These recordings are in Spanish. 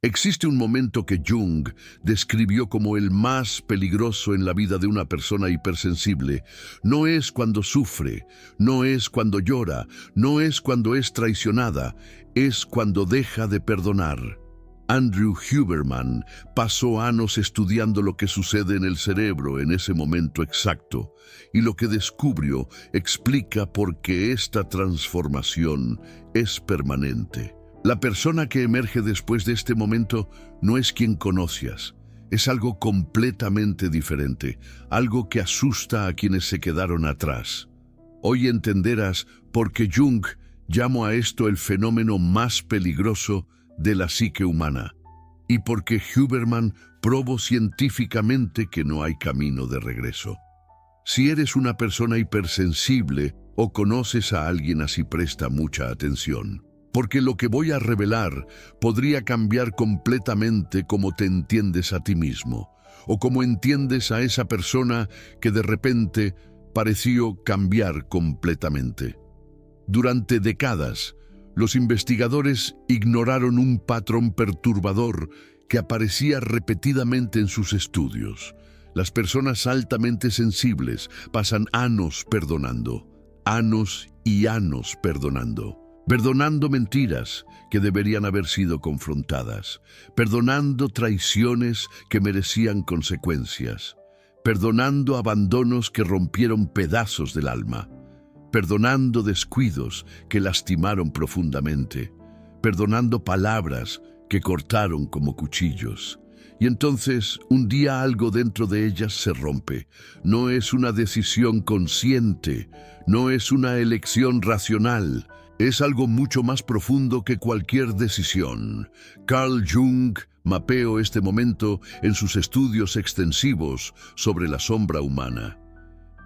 Existe un momento que Jung describió como el más peligroso en la vida de una persona hipersensible. No es cuando sufre, no es cuando llora, no es cuando es traicionada, es cuando deja de perdonar. Andrew Huberman pasó años estudiando lo que sucede en el cerebro en ese momento exacto, y lo que descubrió explica por qué esta transformación es permanente. La persona que emerge después de este momento no es quien conocías, es algo completamente diferente, algo que asusta a quienes se quedaron atrás. Hoy entenderás por qué Jung llamó a esto el fenómeno más peligroso de la psique humana, y por qué Huberman probó científicamente que no hay camino de regreso. Si eres una persona hipersensible o conoces a alguien así, presta mucha atención, porque lo que voy a revelar podría cambiar completamente cómo te entiendes a ti mismo, o cómo entiendes a esa persona que de repente pareció cambiar completamente. Durante décadas, los investigadores ignoraron un patrón perturbador que aparecía repetidamente en sus estudios. Las personas altamente sensibles pasan años perdonando, años y años perdonando mentiras que deberían haber sido confrontadas, perdonando traiciones que merecían consecuencias, perdonando abandonos que rompieron pedazos del alma, perdonando descuidos que lastimaron profundamente, perdonando palabras que cortaron como cuchillos. Y entonces, un día algo dentro de ellas se rompe. No es una decisión consciente, no es una elección racional, es algo mucho más profundo que cualquier decisión. Carl Jung mapeó este momento en sus estudios extensivos sobre la sombra humana.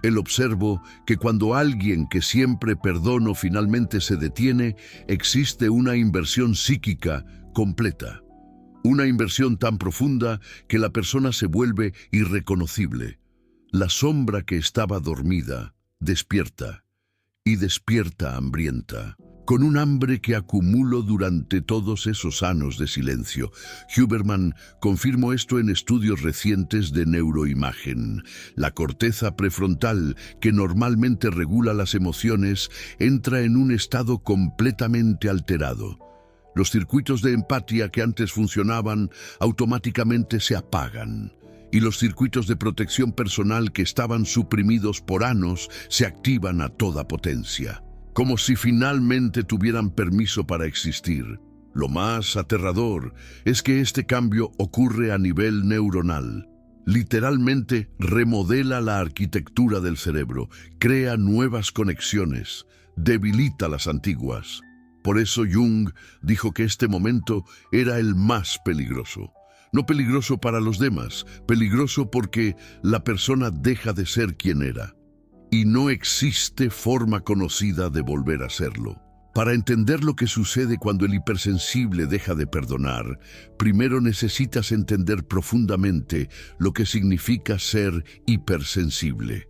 Él observó que cuando alguien que siempre perdonó finalmente se detiene, existe una inversión psíquica completa. Una inversión tan profunda que la persona se vuelve irreconocible. La sombra que estaba dormida despierta, y despierta hambrienta, con un hambre que acumuló durante todos esos años de silencio. Huberman confirmó esto en estudios recientes de neuroimagen. La corteza prefrontal, que normalmente regula las emociones, entra en un estado completamente alterado. Los circuitos de empatía que antes funcionaban automáticamente se apagan, y los circuitos de protección personal que estaban suprimidos por años se activan a toda potencia, como si finalmente tuvieran permiso para existir. Lo más aterrador es que este cambio ocurre a nivel neuronal. Literalmente remodela la arquitectura del cerebro, crea nuevas conexiones, debilita las antiguas. Por eso Jung dijo que este momento era el más peligroso. No peligroso para los demás, peligroso porque la persona deja de ser quien era. Y no existe forma conocida de volver a serlo. Para entender lo que sucede cuando el hipersensible deja de perdonar, primero necesitas entender profundamente lo que significa ser hipersensible.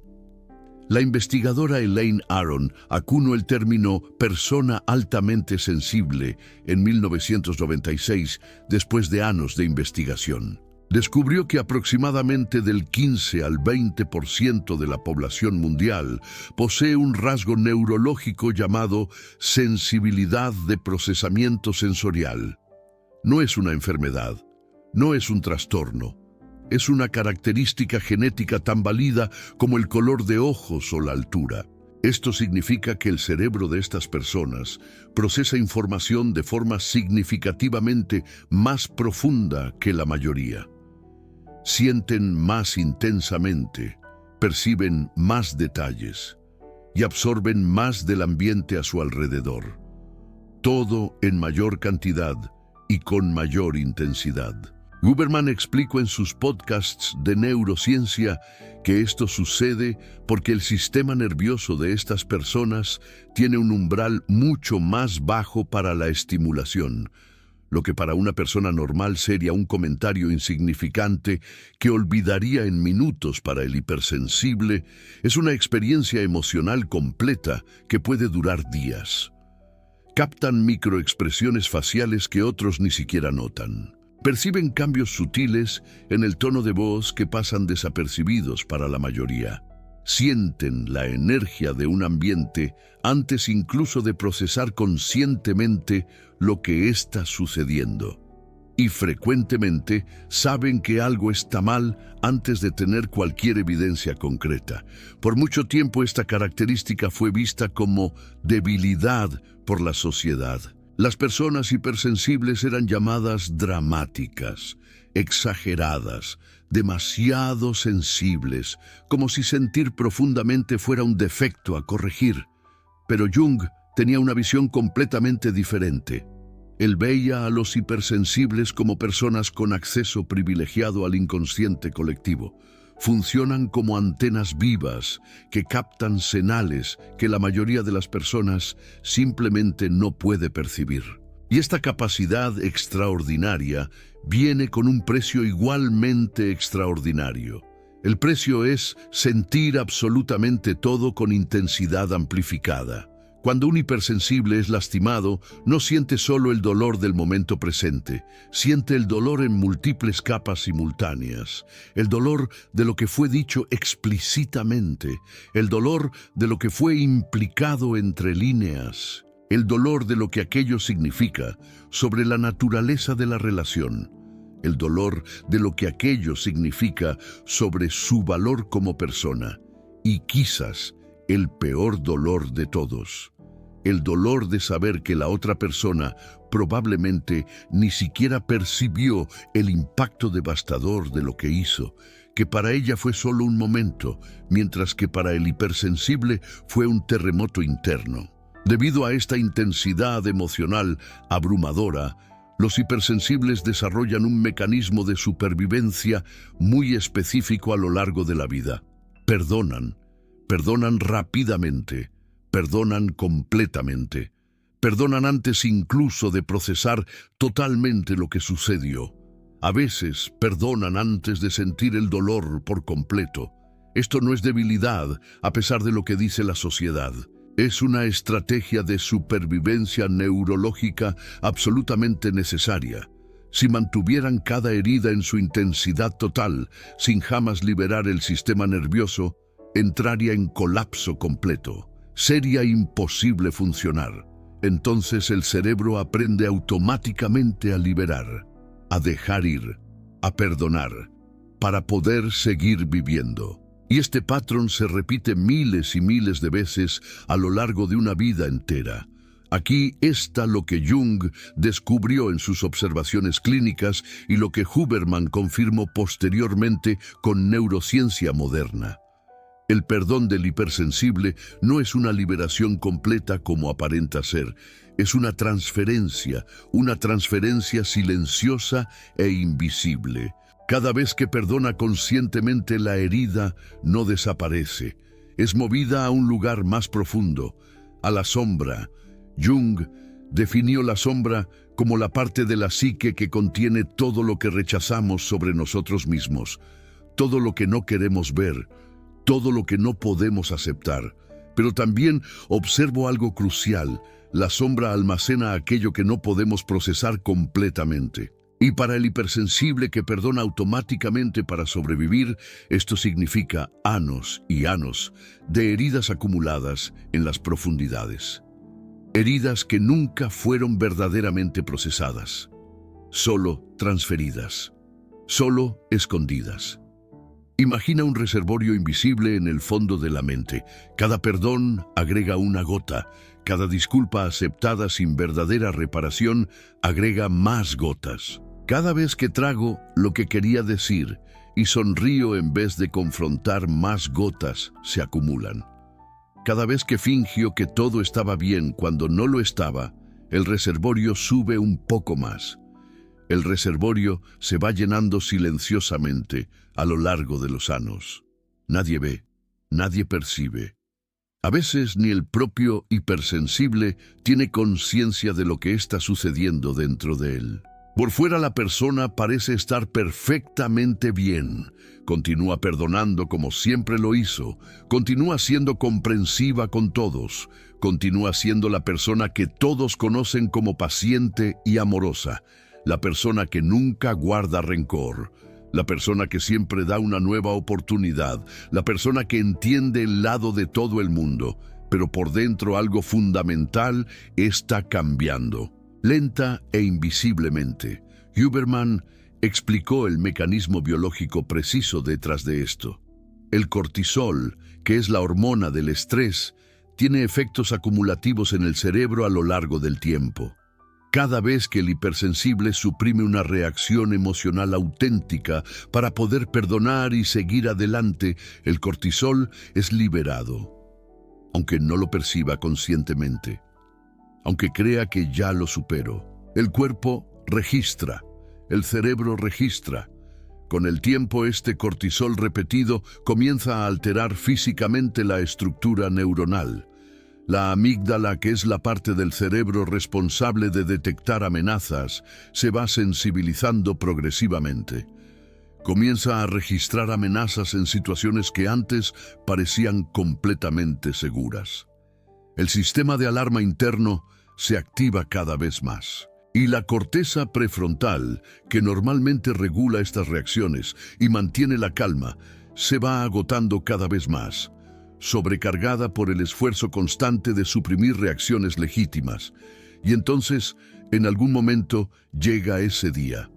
La investigadora Elaine Aron acuñó el término persona altamente sensible en 1996 después de años de investigación. Descubrió que aproximadamente del 15 al 20% de la población mundial posee un rasgo neurológico llamado sensibilidad de procesamiento sensorial. No es una enfermedad, no es un trastorno. Es una característica genética tan válida como el color de ojos o la altura. Esto significa que el cerebro de estas personas procesa información de forma significativamente más profunda que la mayoría. Sienten más intensamente, perciben más detalles y absorben más del ambiente a su alrededor. Todo en mayor cantidad y con mayor intensidad. Huberman explicó en sus podcasts de neurociencia que esto sucede porque el sistema nervioso de estas personas tiene un umbral mucho más bajo para la estimulación, lo que para una persona normal sería un comentario insignificante que olvidaría en minutos. Para el hipersensible es una experiencia emocional completa que puede durar días. Captan microexpresiones faciales que otros ni siquiera notan. Perciben cambios sutiles en el tono de voz que pasan desapercibidos para la mayoría. Sienten la energía de un ambiente antes incluso de procesar conscientemente lo que está sucediendo. Y frecuentemente saben que algo está mal antes de tener cualquier evidencia concreta. Por mucho tiempo esta característica fue vista como debilidad por la sociedad. Las personas hipersensibles eran llamadas dramáticas, exageradas, demasiado sensibles, como si sentir profundamente fuera un defecto a corregir. Pero Jung tenía una visión completamente diferente. Él veía a los hipersensibles como personas con acceso privilegiado al inconsciente colectivo. Funcionan como antenas vivas que captan señales que la mayoría de las personas simplemente no puede percibir. Y esta capacidad extraordinaria viene con un precio igualmente extraordinario. El precio es sentir absolutamente todo con intensidad amplificada. Cuando un hipersensible es lastimado, no siente solo el dolor del momento presente, siente el dolor en múltiples capas simultáneas, el dolor de lo que fue dicho explícitamente, el dolor de lo que fue implicado entre líneas, el dolor de lo que aquello significa sobre la naturaleza de la relación, el dolor de lo que aquello significa sobre su valor como persona, y quizás el peor dolor de todos, el dolor de saber que la otra persona probablemente ni siquiera percibió el impacto devastador de lo que hizo, que para ella fue solo un momento, mientras que para el hipersensible fue un terremoto interno. Debido a esta intensidad emocional abrumadora, los hipersensibles desarrollan un mecanismo de supervivencia muy específico a lo largo de la vida. Perdonan rápidamente, perdonan completamente, perdonan antes incluso de procesar totalmente lo que sucedió. A veces perdonan antes de sentir el dolor por completo. Esto no es debilidad, a pesar de lo que dice la sociedad. Es una estrategia de supervivencia neurológica absolutamente necesaria. Si mantuvieran cada herida en su intensidad total, sin jamás liberar el sistema nervioso, entraría en colapso completo. Sería imposible funcionar. Entonces el cerebro aprende automáticamente a liberar, a dejar ir, a perdonar, para poder seguir viviendo. Y este patrón se repite miles y miles de veces a lo largo de una vida entera. Aquí está lo que Jung descubrió en sus observaciones clínicas y lo que Huberman confirmó posteriormente con neurociencia moderna. El perdón del hipersensible no es una liberación completa como aparenta ser. Es una transferencia silenciosa e invisible. Cada vez que perdona conscientemente, la herida no desaparece. Es movida a un lugar más profundo, a la sombra. Jung definió la sombra como la parte de la psique que contiene todo lo que rechazamos sobre nosotros mismos, todo lo que no queremos ver, todo lo que no podemos aceptar. Pero también observo algo crucial: la sombra almacena aquello que no podemos procesar completamente. Y para el hipersensible que perdona automáticamente para sobrevivir, esto significa años y años de heridas acumuladas en las profundidades. Heridas que nunca fueron verdaderamente procesadas, solo transferidas, solo escondidas. Imagina un reservorio invisible en el fondo de la mente. Cada perdón agrega una gota. Cada disculpa aceptada sin verdadera reparación agrega más gotas. Cada vez que trago lo que quería decir y sonrío en vez de confrontar, más gotas se acumulan. Cada vez que fingio que todo estaba bien cuando no lo estaba, el reservorio sube un poco más. El reservorio se va llenando silenciosamente a lo largo de los años. Nadie ve, nadie percibe. A veces ni el propio hipersensible tiene conciencia de lo que está sucediendo dentro de él. Por fuera la persona parece estar perfectamente bien. Continúa perdonando como siempre lo hizo. Continúa siendo comprensiva con todos. Continúa siendo la persona que todos conocen como paciente y amorosa. la persona que nunca guarda rencor, la persona que siempre da una nueva oportunidad, la persona que entiende el lado de todo el mundo, pero por dentro algo fundamental está cambiando, lenta e invisiblemente. Huberman explicó el mecanismo biológico preciso detrás de esto. El cortisol, que es la hormona del estrés, tiene efectos acumulativos en el cerebro a lo largo del tiempo. Cada vez que el hipersensible suprime una reacción emocional auténtica para poder perdonar y seguir adelante, el cortisol es liberado, aunque no lo perciba conscientemente, aunque crea que ya lo superó. El cuerpo registra, el cerebro registra. Con el tiempo, este cortisol repetido comienza a alterar físicamente la estructura neuronal. La amígdala, que es la parte del cerebro responsable de detectar amenazas, se va sensibilizando progresivamente. Comienza a registrar amenazas en situaciones que antes parecían completamente seguras. El sistema de alarma interno se activa cada vez más. Y la corteza prefrontal, que normalmente regula estas reacciones y mantiene la calma, se va agotando cada vez más, sobrecargada por el esfuerzo constante de suprimir reacciones legítimas. Y entonces, en algún momento, llega ese día.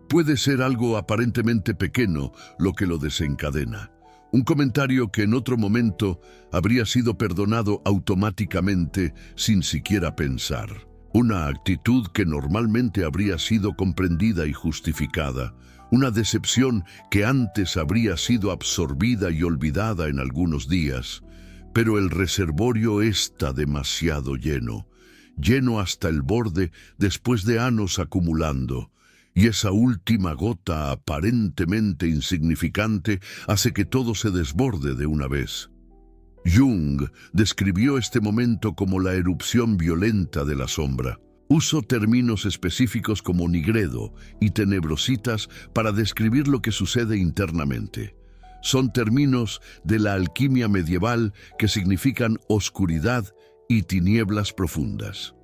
Puede ser algo aparentemente pequeño lo que lo desencadena. Un comentario que en otro momento habría sido perdonado automáticamente sin siquiera pensar. Una actitud que normalmente habría sido comprendida y justificada. Una decepción que antes habría sido absorbida y olvidada en algunos días. Pero el reservorio está demasiado lleno. Lleno hasta el borde después de años acumulando. Y esa última gota aparentemente insignificante hace que todo se desborde de una vez. Jung describió este momento como la erupción violenta de la sombra. Usó términos específicos como nigredo y tenebrositas para describir lo que sucede internamente. Son términos de la alquimia medieval que significan oscuridad y tinieblas profundas.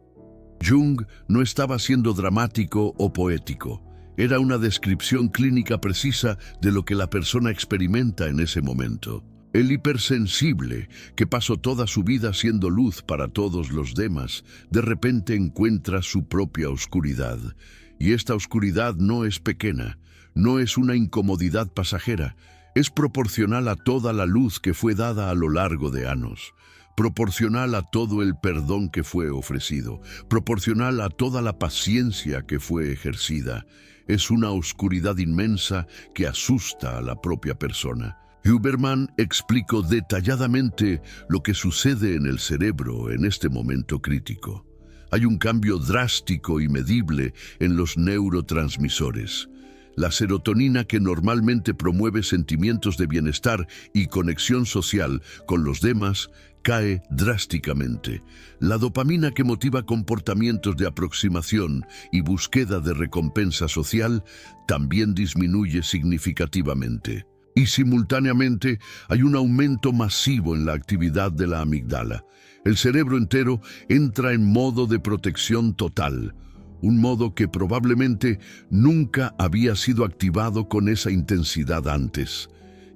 Jung no estaba siendo dramático o poético. Era una descripción clínica precisa de lo que la persona experimenta en ese momento. El hipersensible, que pasó toda su vida siendo luz para todos los demás, de repente encuentra su propia oscuridad. Y esta oscuridad no es pequeña, no es una incomodidad pasajera, es proporcional a toda la luz que fue dada a lo largo de años, proporcional a todo el perdón que fue ofrecido, proporcional a toda la paciencia que fue ejercida. Es una oscuridad inmensa que asusta a la propia persona. Huberman explicó detalladamente lo que sucede en el cerebro en este momento crítico. Hay un cambio drástico y medible en los neurotransmisores. La serotonina, que normalmente promueve sentimientos de bienestar y conexión social con los demás, cae drásticamente. La dopamina, que motiva comportamientos de aproximación y búsqueda de recompensa social, también disminuye significativamente. Y simultáneamente hay un aumento masivo en la actividad de la amígdala. El cerebro entero entra en modo de protección total, un modo que probablemente nunca había sido activado con esa intensidad antes.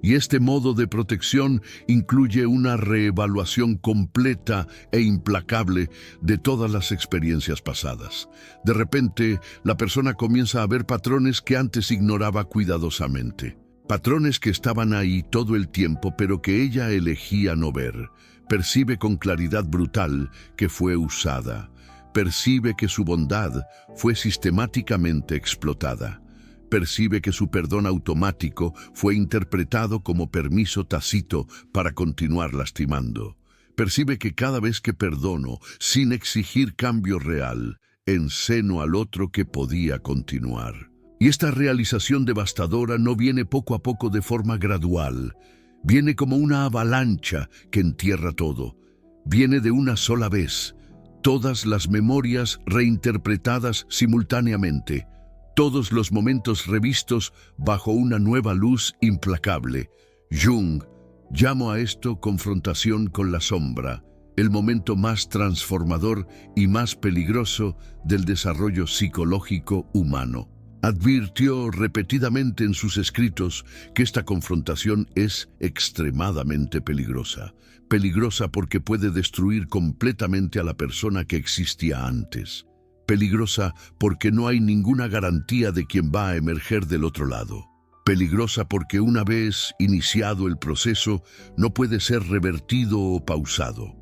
Y este modo de protección incluye una reevaluación completa e implacable de todas las experiencias pasadas. De repente, la persona comienza a ver patrones que antes ignoraba cuidadosamente. Patrones que estaban ahí todo el tiempo, pero que ella elegía no ver. Percibe con claridad brutal que fue usada. Percibe que su bondad fue sistemáticamente explotada. Percibe que su perdón automático fue interpretado como permiso tácito para continuar lastimando. Percibe que cada vez que perdono, sin exigir cambio real, enceno al otro que podía continuar. Y esta realización devastadora no viene poco a poco de forma gradual. Viene como una avalancha que entierra todo. Viene de una sola vez. Todas las memorias reinterpretadas simultáneamente. Todos los momentos revistos bajo una nueva luz implacable. Jung llamó a esto confrontación con la sombra. el momento más transformador y más peligroso del desarrollo psicológico humano. Advirtió repetidamente en sus escritos que esta confrontación es extremadamente peligrosa. Peligrosa porque puede destruir completamente a la persona que existía antes. Peligrosa porque no hay ninguna garantía de quién va a emerger del otro lado. Peligrosa porque una vez iniciado el proceso no puede ser revertido o pausado.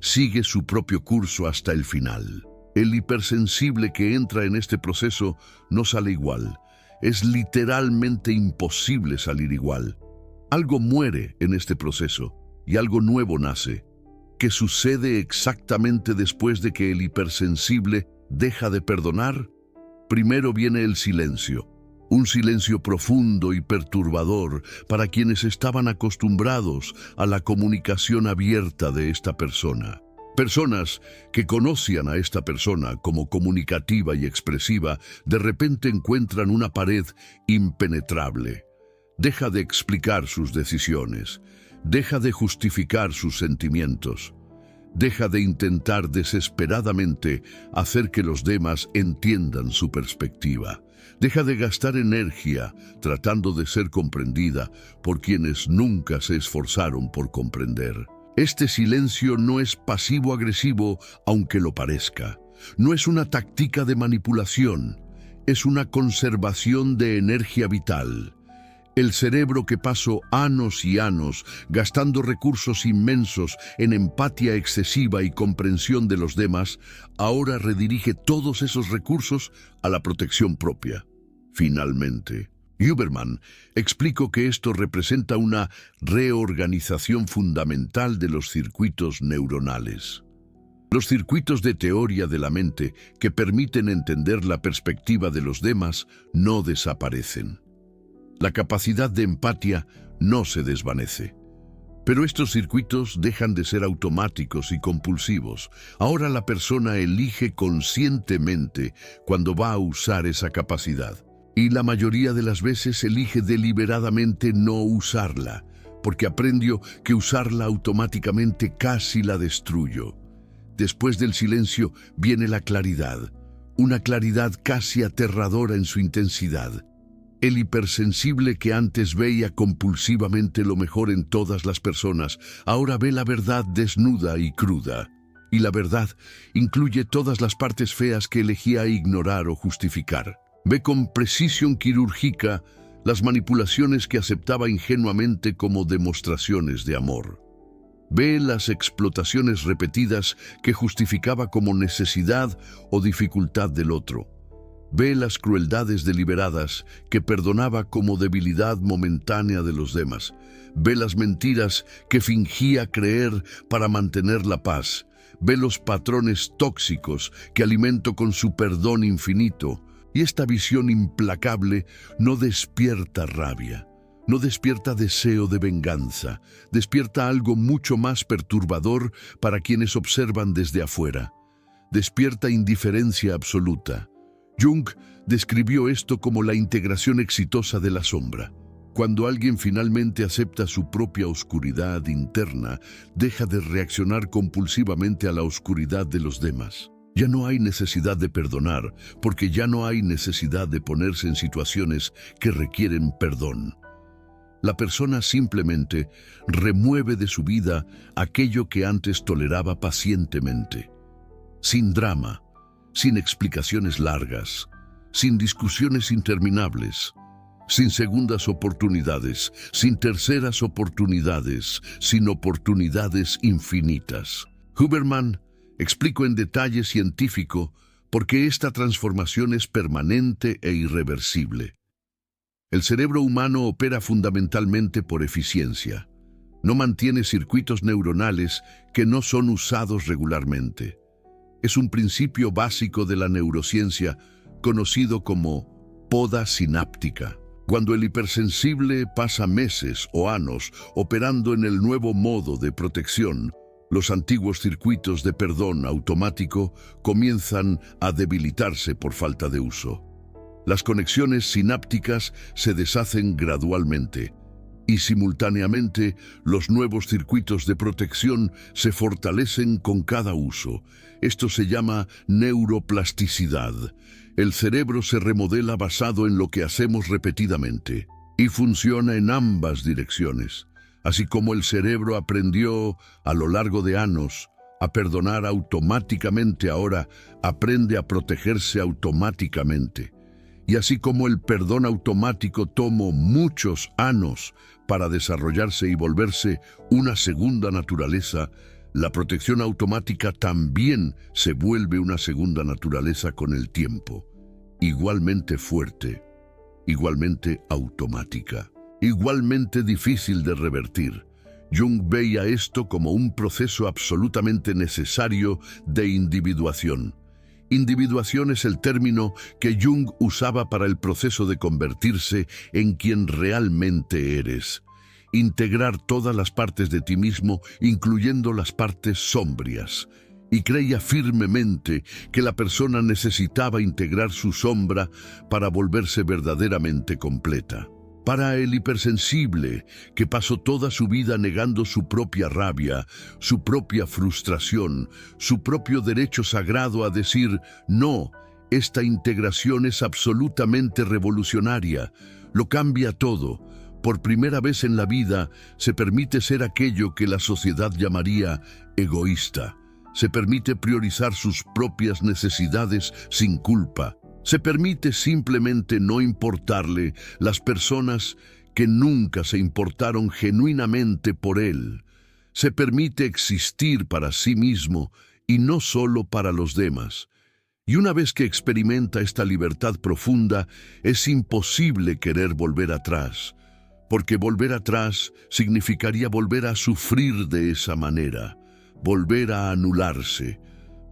Sigue su propio curso hasta el final. El hipersensible que entra en este proceso no sale igual. Es literalmente imposible salir igual. Algo muere en este proceso y algo nuevo nace. ¿Qué sucede exactamente después de que el hipersensible deja de perdonar? Primero viene el silencio. Un silencio profundo y perturbador para quienes estaban acostumbrados a la comunicación abierta de esta persona. Personas que conocían a esta persona como comunicativa y expresiva, de repente encuentran una pared impenetrable. Deja de explicar sus decisiones, deja de justificar sus sentimientos, deja de intentar desesperadamente hacer que los demás entiendan su perspectiva. Deja de gastar energía tratando de ser comprendida por quienes nunca se esforzaron por comprender. Este silencio no es pasivo-agresivo, aunque lo parezca. No es una táctica de manipulación, es una conservación de energía vital. El cerebro que pasó años y años gastando recursos inmensos en empatía excesiva y comprensión de los demás, ahora redirige todos esos recursos a la protección propia. Finalmente, Huberman explicó que esto representa una reorganización fundamental de los circuitos neuronales. Los circuitos de teoría de la mente que permiten entender la perspectiva de los demás no desaparecen. La capacidad de empatía no se desvanece. Pero estos circuitos dejan de ser automáticos y compulsivos. Ahora la persona elige conscientemente cuando va a usar esa capacidad. Y la mayoría de las veces elige deliberadamente no usarla, porque aprendió que usarla automáticamente casi la destruyó. Después del silencio viene la claridad, una claridad casi aterradora en su intensidad. El hipersensible que antes veía compulsivamente lo mejor en todas las personas, ahora ve la verdad desnuda y cruda. Y la verdad incluye todas las partes feas que elegía ignorar o justificar. Ve con precisión quirúrgica las manipulaciones que aceptaba ingenuamente como demostraciones de amor. Ve las explotaciones repetidas que justificaba como necesidad o dificultad del otro. Ve las crueldades deliberadas que perdonaba como debilidad momentánea de los demás. Ve las mentiras que fingía creer para mantener la paz. Ve los patrones tóxicos que alimentó con su perdón infinito. Y esta visión implacable no despierta rabia, no despierta deseo de venganza, despierta algo mucho más perturbador para quienes observan desde afuera. Despierta indiferencia absoluta. Jung describió esto como la integración exitosa de la sombra. Cuando alguien finalmente acepta su propia oscuridad interna, deja de reaccionar compulsivamente a la oscuridad de los demás. Ya no hay necesidad de perdonar, porque ya no hay necesidad de ponerse en situaciones que requieren perdón. La persona simplemente remueve de su vida aquello que antes toleraba pacientemente. Sin drama, sin explicaciones largas, sin discusiones interminables, sin segundas oportunidades, sin terceras oportunidades, sin oportunidades infinitas. Huberman explicó en detalle científico por qué esta transformación es permanente e irreversible. El cerebro humano opera fundamentalmente por eficiencia. No mantiene circuitos neuronales que no son usados regularmente. Es un principio básico de la neurociencia conocido como poda sináptica. Cuando el hipersensible pasa meses o años operando en el nuevo modo de protección, los antiguos circuitos de perdón automático comienzan a debilitarse por falta de uso. Las conexiones sinápticas se deshacen gradualmente, y simultáneamente los nuevos circuitos de protección se fortalecen con cada uso. Esto se llama neuroplasticidad. El cerebro se remodela basado en lo que hacemos repetidamente y funciona en ambas direcciones. Así como el cerebro aprendió a lo largo de años a perdonar automáticamente, ahora aprende a protegerse automáticamente. Y así como el perdón automático tomó muchos años para desarrollarse y volverse una segunda naturaleza, la protección automática también se vuelve una segunda naturaleza con el tiempo. Igualmente fuerte, igualmente automática, igualmente difícil de revertir. Jung veía esto como un proceso absolutamente necesario de individuación. Individuación es el término que Jung usaba para el proceso de convertirse en quien realmente eres. Integrar todas las partes de ti mismo, incluyendo las partes sombrías. Y creía firmemente que la persona necesitaba integrar su sombra para volverse verdaderamente completa. Para el hipersensible, que pasó toda su vida negando su propia rabia, su propia frustración, su propio derecho sagrado a decir no, esta integración es absolutamente revolucionaria, lo cambia todo. Por primera vez en la vida se permite ser aquello que la sociedad llamaría egoísta. Se permite priorizar sus propias necesidades sin culpa. Se permite simplemente no importarle las personas que nunca se importaron genuinamente por él. Se permite existir para sí mismo y no solo para los demás. Y una vez que experimenta esta libertad profunda, es imposible querer volver atrás, porque volver atrás significaría volver a sufrir de esa manera, volver a anularse,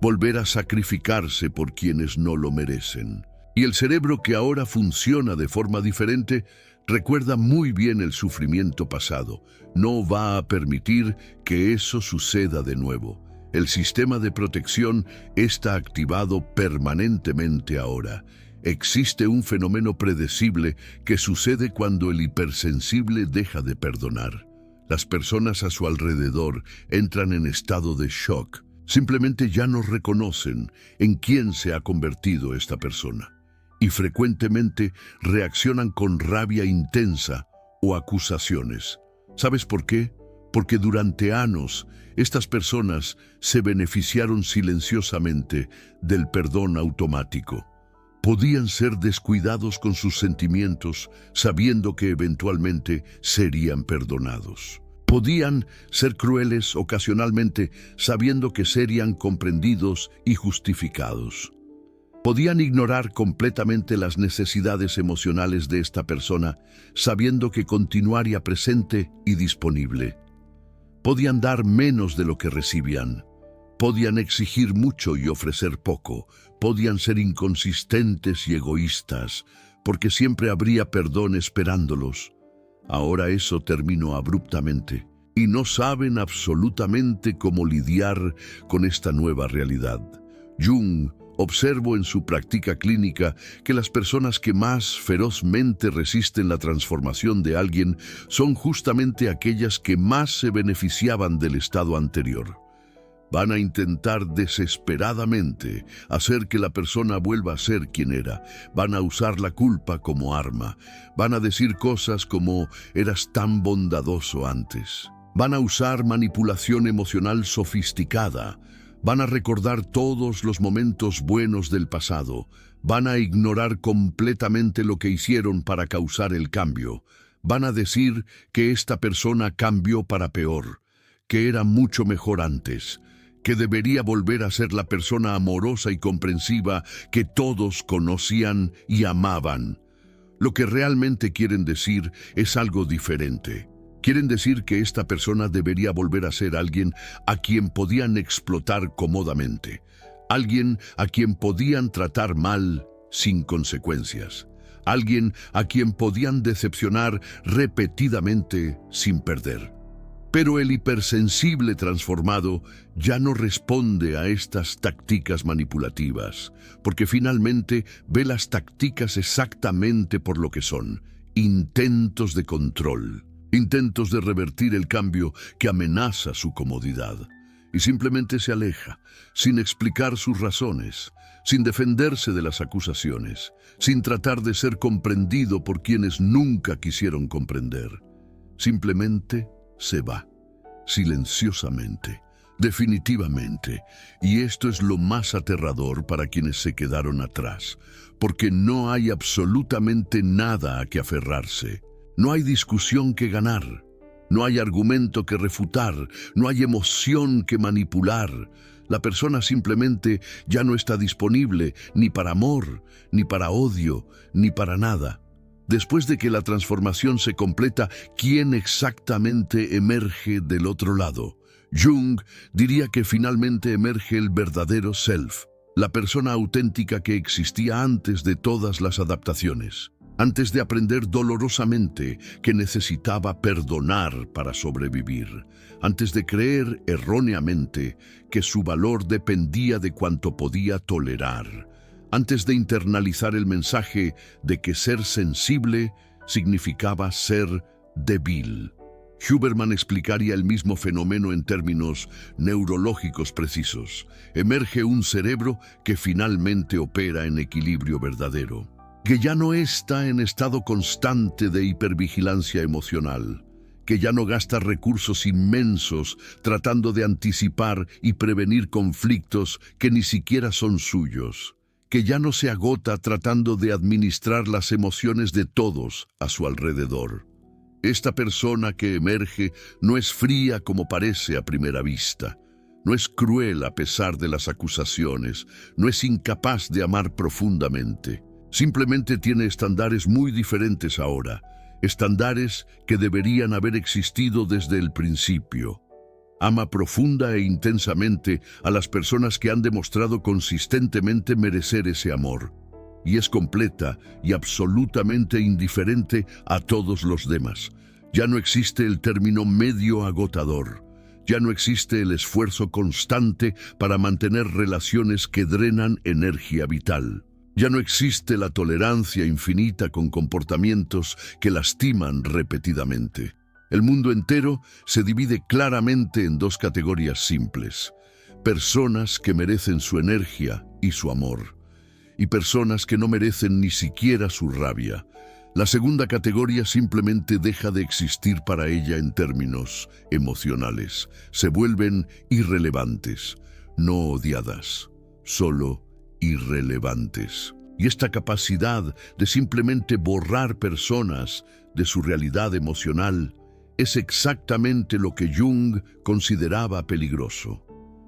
volver a sacrificarse por quienes no lo merecen. Y el cerebro, que ahora funciona de forma diferente, recuerda muy bien el sufrimiento pasado. No va a permitir que eso suceda de nuevo. El sistema de protección está activado permanentemente ahora. Existe un fenómeno predecible que sucede cuando el hipersensible deja de perdonar. Las personas a su alrededor entran en estado de shock. Simplemente ya no reconocen en quién se ha convertido esta persona. Y frecuentemente reaccionan con rabia intensa o acusaciones. ¿Sabes por qué? Porque durante años estas personas se beneficiaron silenciosamente del perdón automático. Podían ser descuidados con sus sentimientos, sabiendo que eventualmente serían perdonados. Podían ser crueles ocasionalmente, sabiendo que serían comprendidos y justificados. Podían ignorar completamente las necesidades emocionales de esta persona, sabiendo que continuaría presente y disponible. Podían dar menos de lo que recibían. Podían exigir mucho y ofrecer poco. Podían ser inconsistentes y egoístas, porque siempre habría perdón esperándolos. Ahora eso terminó abruptamente, y no saben absolutamente cómo lidiar con esta nueva realidad. Jung observó en su práctica clínica que las personas que más ferozmente resisten la transformación de alguien son justamente aquellas que más se beneficiaban del estado anterior. Van a intentar desesperadamente hacer que la persona vuelva a ser quien era. Van a usar la culpa como arma. Van a decir cosas como «eras tan bondadoso antes». Van a usar manipulación emocional sofisticada. Van a recordar todos los momentos buenos del pasado. Van a ignorar completamente lo que hicieron para causar el cambio. Van a decir que esta persona cambió para peor, que era mucho mejor antes, que debería volver a ser la persona amorosa y comprensiva que todos conocían y amaban. Lo que realmente quieren decir es algo diferente. Quieren decir que esta persona debería volver a ser alguien a quien podían explotar cómodamente, alguien a quien podían tratar mal sin consecuencias, alguien a quien podían decepcionar repetidamente sin perder. Pero el hipersensible transformado ya no responde a estas tácticas manipulativas, porque finalmente ve las tácticas exactamente por lo que son: intentos de control. intentos de revertir el cambio que amenaza su comodidad. Y simplemente se aleja, sin explicar sus razones, sin defenderse de las acusaciones, sin tratar de ser comprendido por quienes nunca quisieron comprender. Simplemente se va, silenciosamente, definitivamente. Y esto es lo más aterrador para quienes se quedaron atrás, porque no hay absolutamente nada a que aferrarse. No hay discusión que ganar, no hay argumento que refutar, no hay emoción que manipular. La persona simplemente ya no está disponible ni para amor, ni para odio, ni para nada. Después de que la transformación se completa, ¿quién exactamente emerge del otro lado? Jung diría que finalmente emerge el verdadero self, la persona auténtica que existía antes de todas las adaptaciones, antes de aprender dolorosamente que necesitaba perdonar para sobrevivir, antes de creer erróneamente que su valor dependía de cuánto podía tolerar, antes de internalizar el mensaje de que ser sensible significaba ser débil. Huberman explicaría el mismo fenómeno en términos neurológicos precisos. Emerge un cerebro que finalmente opera en equilibrio verdadero, que ya no está en estado constante de hipervigilancia emocional, que ya no gasta recursos inmensos tratando de anticipar y prevenir conflictos que ni siquiera son suyos, que ya no se agota tratando de administrar las emociones de todos a su alrededor. Esta persona que emerge no es fría como parece a primera vista, no es cruel a pesar de las acusaciones, no es incapaz de amar profundamente. Simplemente tiene estándares muy diferentes ahora, estándares que deberían haber existido desde el principio. Ama profunda e intensamente a las personas que han demostrado consistentemente merecer ese amor, y es completa y absolutamente indiferente a todos los demás. Ya no existe el término medio agotador. Ya no existe el esfuerzo constante para mantener relaciones que drenan energía vital. Ya no existe la tolerancia infinita con comportamientos que lastiman repetidamente. El mundo entero se divide claramente en dos categorías simples: personas que merecen su energía y su amor, y personas que no merecen ni siquiera su rabia. La segunda categoría simplemente deja de existir para ella en términos emocionales. Se vuelven irrelevantes, no odiadas, solo irrelevantes. Y esta capacidad de simplemente borrar personas de su realidad emocional es exactamente lo que Jung consideraba peligroso.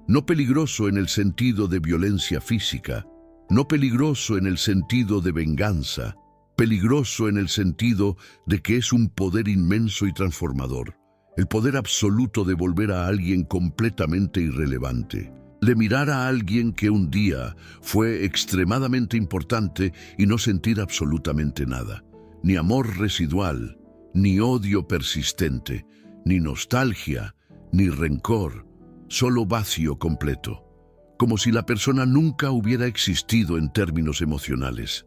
No peligroso en el sentido de violencia física, no peligroso en el sentido de venganza, peligroso en el sentido de que es un poder inmenso y transformador, el poder absoluto de volver a alguien completamente irrelevante, de mirar a alguien que un día fue extremadamente importante y no sentir absolutamente nada, ni amor residual, ni odio persistente, ni nostalgia, ni rencor, solo vacío completo, como si la persona nunca hubiera existido en términos emocionales.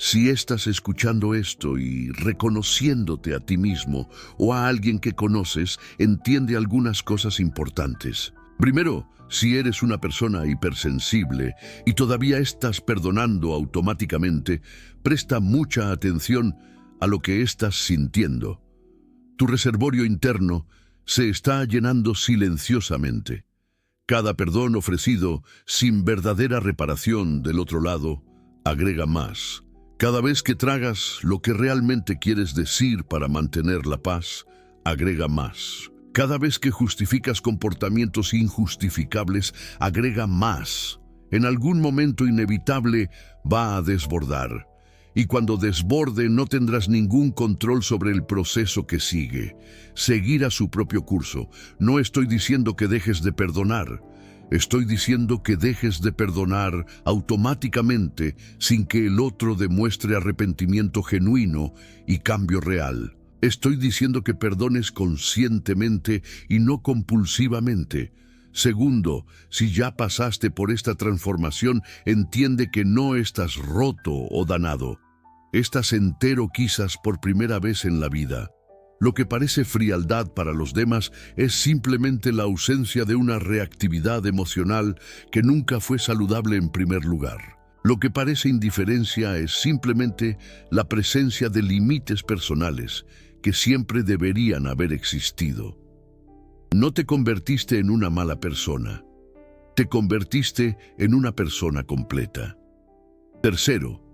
Si estás escuchando esto y reconociéndote a ti mismo o a alguien que conoces, entiende algunas cosas importantes. Primero, si eres una persona hipersensible y todavía estás perdonando automáticamente, presta mucha atención a lo que estás sintiendo. Tu reservorio interno se está llenando silenciosamente. Cada perdón ofrecido sin verdadera reparación del otro lado agrega más. Cada vez que tragas lo que realmente quieres decir para mantener la paz, agrega más. Cada vez que justificas comportamientos injustificables, agrega más. En algún momento inevitable va a desbordar. Y cuando desborde no tendrás ningún control sobre el proceso que sigue. Seguirá su propio curso. No estoy diciendo que dejes de perdonar. Estoy diciendo que dejes de perdonar automáticamente sin que el otro demuestre arrepentimiento genuino y cambio real. Estoy diciendo que perdones conscientemente y no compulsivamente. Segundo, si ya pasaste por esta transformación, entiende que no estás roto o danado. Estás entero quizás por primera vez en la vida. Lo que parece frialdad para los demás es simplemente la ausencia de una reactividad emocional que nunca fue saludable en primer lugar. Lo que parece indiferencia es simplemente la presencia de límites personales que siempre deberían haber existido. No te convertiste en una mala persona. Te convertiste en una persona completa. Tercero,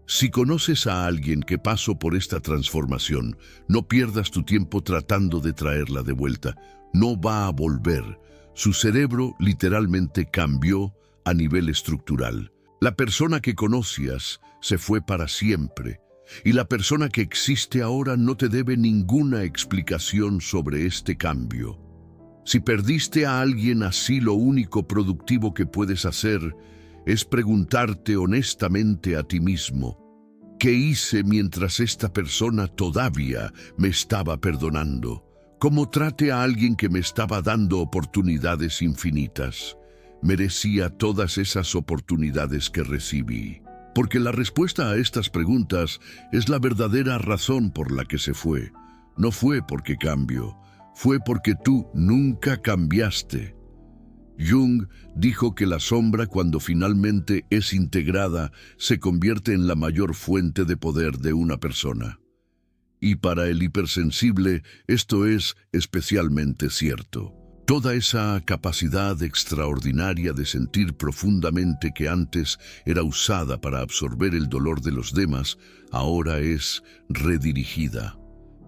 si conoces a alguien que pasó por esta transformación, no pierdas tu tiempo tratando de traerla de vuelta. No va a volver. Su cerebro literalmente cambió a nivel estructural. La persona que conocías se fue para siempre, y la persona que existe ahora no te debe ninguna explicación sobre este cambio. Si perdiste a alguien así, lo único productivo que puedes hacer es preguntarte honestamente a ti mismo: ¿qué hice mientras esta persona todavía me estaba perdonando? ¿Cómo traté a alguien que me estaba dando oportunidades infinitas? ¿Merecía todas esas oportunidades que recibí? Porque la respuesta a estas preguntas es la verdadera razón por la que se fue. No fue porque cambió, fue porque tú nunca cambiaste. Jung dijo que la sombra, cuando finalmente es integrada, se convierte en la mayor fuente de poder de una persona. Y para el hipersensible esto es especialmente cierto. Toda esa capacidad extraordinaria de sentir profundamente que antes era usada para absorber el dolor de los demás, ahora es redirigida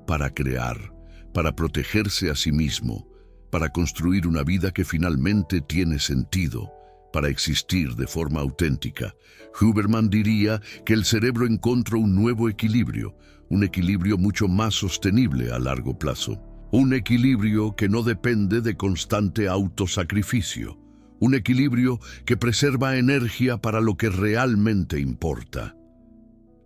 para crear, para protegerse a sí mismo, para construir una vida que finalmente tiene sentido, para existir de forma auténtica. Huberman diría que el cerebro encontró un nuevo equilibrio, un equilibrio mucho más sostenible a largo plazo. Un equilibrio que no depende de constante autosacrificio. Un equilibrio que preserva energía para lo que realmente importa.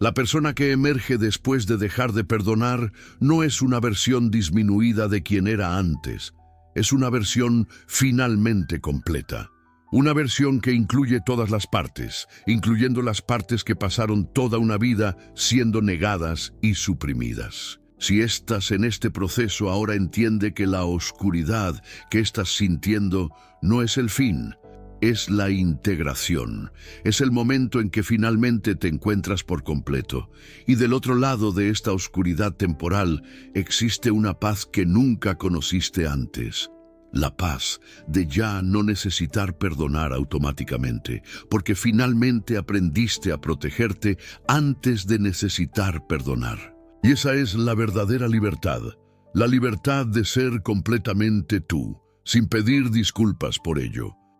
La persona que emerge después de dejar de perdonar no es una versión disminuida de quien era antes. Es una versión finalmente completa. Una versión que incluye todas las partes, incluyendo las partes que pasaron toda una vida siendo negadas y suprimidas. Si estás en este proceso, ahora entiende que la oscuridad que estás sintiendo no es el fin, es la integración. Es el momento en que finalmente te encuentras por completo. Y del otro lado de esta oscuridad temporal existe una paz que nunca conociste antes. La paz de ya no necesitar perdonar automáticamente, porque finalmente aprendiste a protegerte antes de necesitar perdonar. Y esa es la verdadera libertad, la libertad de ser completamente tú, sin pedir disculpas por ello.